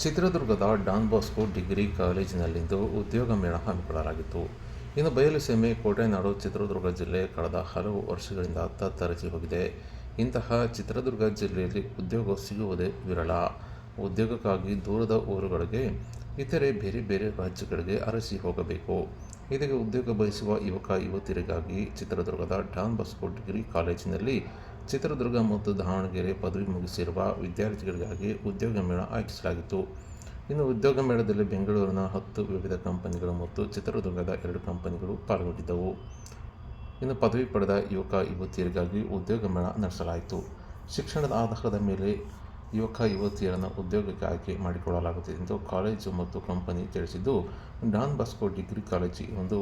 ಚಿತ್ರದುರ್ಗದ Don Bosco degree ಕಾಲೇಜಿನಲ್ಲಿಂದು ಉದ್ಯೋಗ ಮೇಳ ಹಮ್ಮಿಕೊಳ್ಳಲಾಗಿತ್ತು. ಇನ್ನು ಬಯಲುಸೀಮೆ ಕೋಟೆನಾಡು ಚಿತ್ರದುರ್ಗ ಜಿಲ್ಲೆ ಕಳೆದ ಹಲವು ವರ್ಷಗಳಿಂದ ತತ್ತರಿಸಿ ಹೋಗಿದೆ. ಇಂತಹ ಚಿತ್ರದುರ್ಗ ಜಿಲ್ಲೆಯಲ್ಲಿ ಉದ್ಯೋಗ ಸಿಗುವುದೇ ವಿರಳ. ಉದ್ಯೋಗಕ್ಕಾಗಿ ದೂರದ ಊರುಗಳಿಗೆ, ಇತರೆ ಬೇರೆ ಬೇರೆ ರಾಜ್ಯಗಳಿಗೆ ಅರಸಿ ಹೋಗಬೇಕು. ಇದೀಗ ಉದ್ಯೋಗ ಬಯಸುವ ಯುವಕ ಯುವತಿಯರಿಗಾಗಿ ಚಿತ್ರದುರ್ಗದ ಡಾನ್ ಬಾಸ್ಕೋ ಡಿಗ್ರಿ ಕಾಲೇಜಿನಲ್ಲಿ ಚಿತ್ರದುರ್ಗ ಮತ್ತು ದಾವಣಗೆರೆ ಪದವಿ ಮುಗಿಸಿರುವ ವಿದ್ಯಾರ್ಥಿಗಳಿಗಾಗಿ ಉದ್ಯೋಗ ಮೇಳ ಆಯೋಜಿಸಲಾಗಿತ್ತು. ಇನ್ನು ಉದ್ಯೋಗ ಮೇಳದಲ್ಲಿ ಬೆಂಗಳೂರಿನ 10 ವಿವಿಧ ಕಂಪನಿಗಳು ಮತ್ತು ಚಿತ್ರದುರ್ಗದ 2 ಕಂಪನಿಗಳು ಪಾಲ್ಗೊಂಡಿದ್ದವು. ಇನ್ನು ಪದವಿ ಪಡೆದ ಯುವಕ ಯುವತಿಯರಿಗಾಗಿ ಉದ್ಯೋಗ ಮೇಳ ನಡೆಸಲಾಯಿತು. ಶಿಕ್ಷಣದ ಆಧಾರದ ಮೇಲೆ ಯುವಕ ಯುವತಿಯರನ್ನು ಉದ್ಯೋಗಕ್ಕೆ ಆಯ್ಕೆ ಮಾಡಿಕೊಳ್ಳಲಾಗುತ್ತದೆ ಎಂದು ಕಾಲೇಜು ಮತ್ತು ಕಂಪನಿ ತಿಳಿಸಿದ್ದು, ಡಾನ್ ಬಾಸ್ಕೋ ಡಿಗ್ರಿ ಕಾಲೇಜು ಒಂದು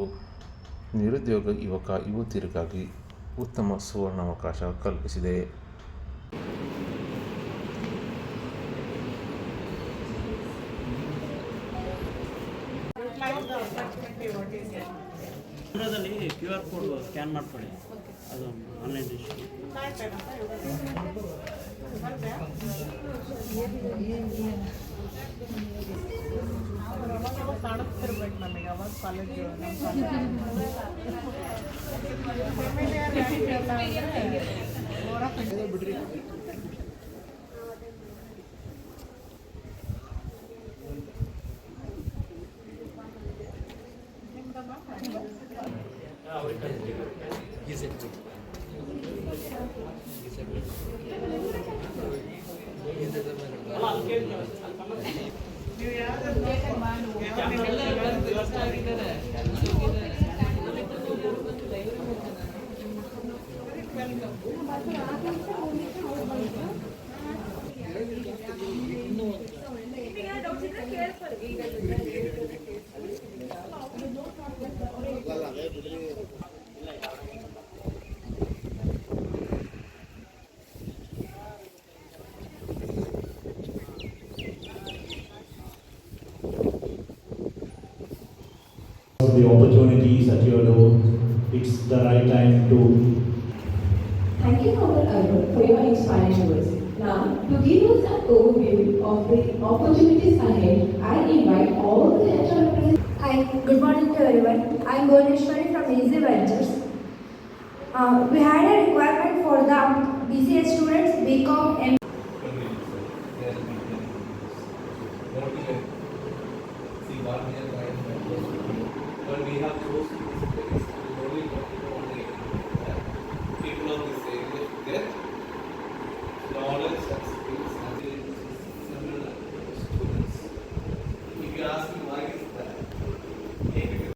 ನಿರುದ್ಯೋಗ ಯುವಕ ಯುವತಿಯರಿಗಾಗಿ ಉತ್ತಮ ಸುವರ್ಣಾವಕಾಶ ಕಲ್ಪಿಸಿದೆ. QR ಕೋಡ್ ಸ್ಕ್ಯಾನ್ ಮಾಡ್ಕೊಳ್ಳಿ, ಅದು ಆನ್ಲೈನ್ ಕಾಣಿಸ್ತಿರ್ಬೇಕು ನಮಗೆ ಅವಾಗ ಕಾಲೇಜು ಬಿಡ್ರಿ. The opportunities at your door, it's the right time to. Thank you, Dr. Arun, for your inspiring words. Now, to give us an overview of the opportunities ahead, I invite all the HR representatives. Hi, good morning to everyone. I am Bhuvaneshwari from Easy Ventures. We had a requirement for the BCS students, BCom, M. But we have those only people of this area get knowledge and skills and similar students. If you ask me why is that?